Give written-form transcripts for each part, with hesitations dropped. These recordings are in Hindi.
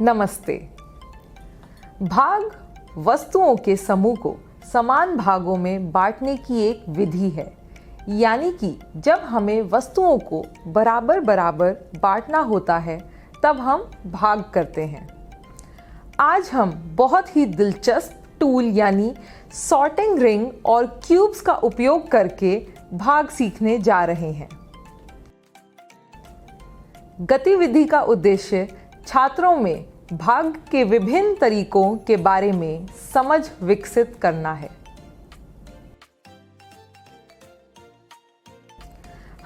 नमस्ते। भाग वस्तुओं के समूह को समान भागों में बांटने की एक विधि है, यानी कि जब हमें वस्तुओं को बराबर बराबर बांटना होता है तब हम भाग करते हैं। आज हम बहुत ही दिलचस्प टूल यानी सॉर्टिंग रिंग और क्यूब्स का उपयोग करके भाग सीखने जा रहे हैं। गतिविधि का उद्देश्य छात्रों में भाग के विभिन्न तरीकों के बारे में समझ विकसित करना है।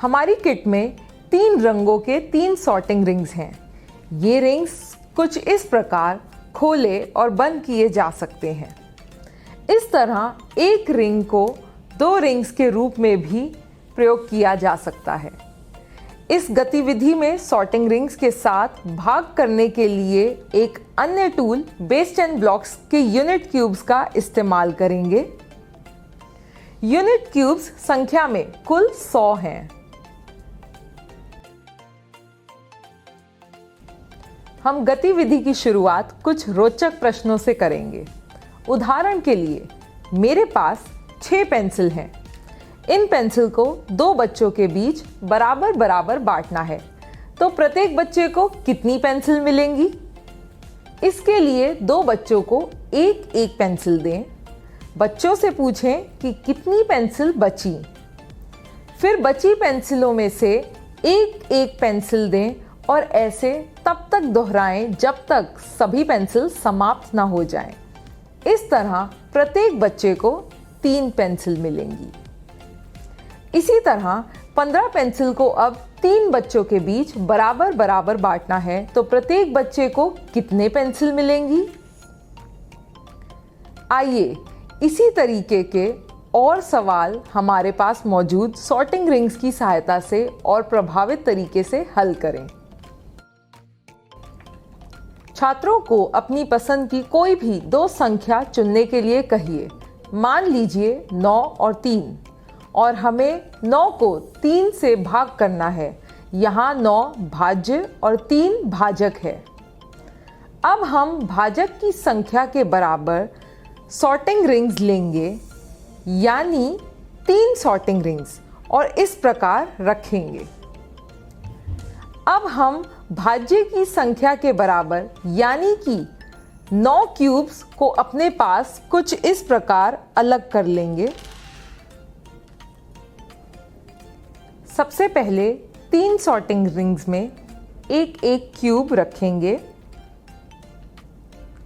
हमारी किट में 3 रंगों के 3 सॉर्टिंग रिंग्स हैं। ये रिंग्स कुछ इस प्रकार खोले और बंद किए जा सकते हैं। इस तरह एक रिंग को 2 रिंग्स के रूप में भी प्रयोग किया जा सकता है। इस गतिविधि में सॉर्टिंग रिंग्स के साथ भाग करने के लिए एक अन्य टूल बेस 10 ब्लॉक्स के यूनिट क्यूब्स का इस्तेमाल करेंगे। यूनिट क्यूब्स संख्या में कुल 100 हैं। हम गतिविधि की शुरुआत कुछ रोचक प्रश्नों से करेंगे। उदाहरण के लिए मेरे पास 6 पेंसिल हैं। इन पेंसिल को 2 बच्चों के बीच बराबर बराबर बांटना है, तो प्रत्येक बच्चे को कितनी पेंसिल मिलेंगी? इसके लिए 2 बच्चों को एक एक पेंसिल दें। बच्चों से पूछें कि कितनी पेंसिल बची। फिर बची पेंसिलों में से एक एक पेंसिल दें और ऐसे तब तक दोहराएं जब तक सभी पेंसिल समाप्त ना हो जाएं। इस तरह प्रत्येक बच्चे को 3 पेंसिल मिलेंगी। इसी तरह 15 पेंसिल को अब 3 बच्चों के बीच बराबर बराबर बांटना है, तो प्रत्येक बच्चे को कितने पेंसिल मिलेंगी? आइए इसी तरीके के और सवाल हमारे पास मौजूद सॉर्टिंग रिंग्स की सहायता से और प्रभावित तरीके से हल करें। छात्रों को अपनी पसंद की कोई भी 2 संख्या चुनने के लिए कहिए। मान लीजिए 9 और 3, और हमें 9 को 3 से भाग करना है। यहाँ 9 भाज्य और 3 भाजक है। अब हम भाजक की संख्या के बराबर सॉर्टिंग रिंग्स लेंगे, यानी 3 सॉर्टिंग रिंग्स, और इस प्रकार रखेंगे। अब हम भाज्य की संख्या के बराबर यानी कि 9 क्यूब्स को अपने पास कुछ इस प्रकार अलग कर लेंगे। सबसे पहले 3 सॉर्टिंग रिंग्स में एक एक क्यूब रखेंगे,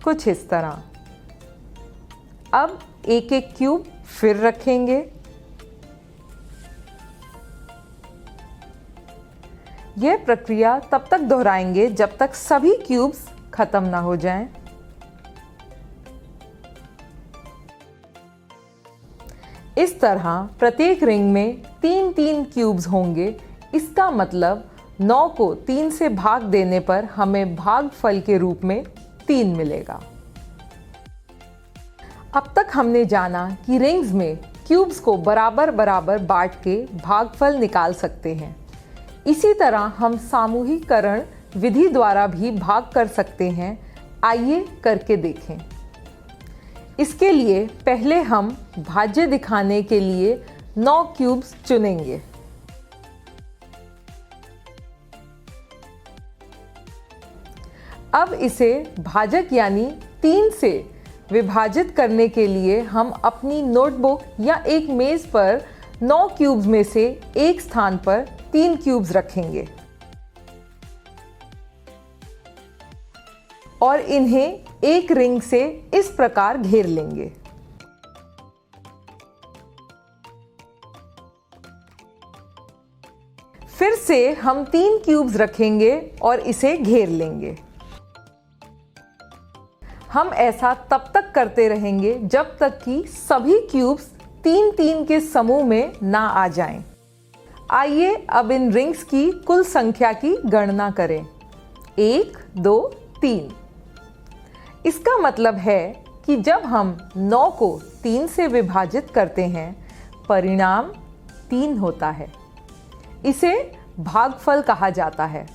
कुछ इस तरह। अब एक एक क्यूब फिर रखेंगे। यह प्रक्रिया तब तक दोहराएंगे जब तक सभी क्यूब्स खत्म ना हो जाएं। इस तरह प्रत्येक रिंग में 3-3 क्यूब्स होंगे। इसका मतलब 9 को 3 से भाग देने पर हमें भागफल के रूप में 3 मिलेगा। अब तक हमने जाना कि रिंग्स में क्यूब्स को बराबर बराबर बांट के भागफल निकाल सकते हैं। इसी तरह हम सामूहिकरण विधि द्वारा भी भाग कर सकते हैं। आइए करके देखें। इसके लिए पहले हम भाज्य दिखाने के लिए 9 क्यूब्स चुनेंगे। अब इसे भाजक यानी 3 से विभाजित करने के लिए हम अपनी नोटबुक या एक मेज पर 9 क्यूब्स में से एक स्थान पर 3 क्यूब्स रखेंगे और इन्हें एक रिंग से इस प्रकार घेर लेंगे। फिर से हम 3 क्यूब्स रखेंगे और इसे घेर लेंगे। हम ऐसा तब तक करते रहेंगे जब तक कि सभी क्यूब्स 3-3 के समूह में ना आ जाएं। आइए अब इन रिंग्स की कुल संख्या की गणना करें। 1, 2, 3। इसका मतलब है कि जब हम 9 को 3 से विभाजित करते हैं, परिणाम 3 होता है। इसे भागफल कहा जाता है।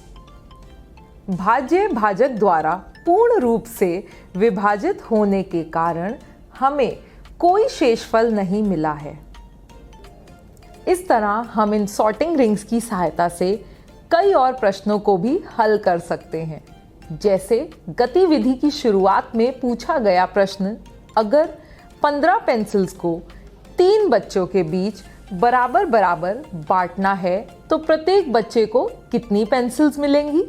भाज्य भाजक द्वारा पूर्ण रूप से विभाजित होने के कारण हमें कोई शेषफल नहीं मिला है। इस तरह हम इन सॉर्टिंग रिंग्स की सहायता से कई और प्रश्नों को भी हल कर सकते हैं। जैसे गतिविधि की शुरुआत में पूछा गया प्रश्न, अगर 15 पेंसिल्स को 3 बच्चों के बीच बराबर बराबर बांटना है तो प्रत्येक बच्चे को कितनी पेंसिल्स मिलेंगी?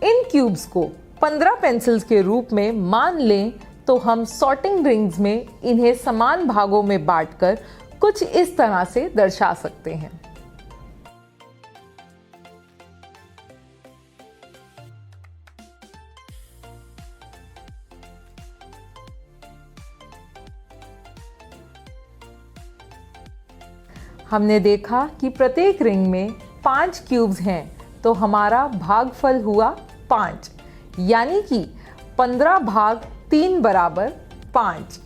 इन क्यूब्स को 15 पेंसिल्स के रूप में मान लें तो हम सॉर्टिंग रिंग्स में इन्हें समान भागों में बांटकर कुछ इस तरह से दर्शा सकते हैं। हमने देखा कि प्रत्येक रिंग में 5 क्यूब्स हैं, तो हमारा भागफल हुआ 5, यानी कि 15 भाग 3 बराबर 5।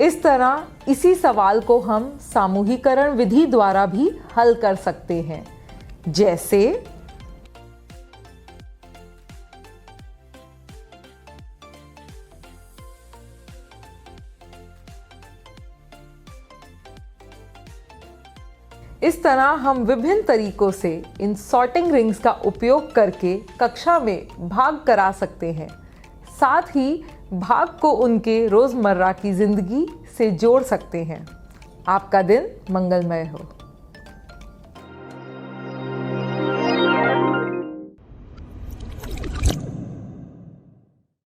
इस तरह इसी सवाल को हम सामूहिकरण विधि द्वारा भी हल कर सकते हैं। जैसे इस तरह हम विभिन्न तरीकों से इन सॉर्टिंग रिंग्स का उपयोग करके कक्षा में भाग करा सकते हैं। साथ ही भाग को उनके रोजमर्रा की जिंदगी से जोड़ सकते हैं। आपका दिन मंगलमय हो।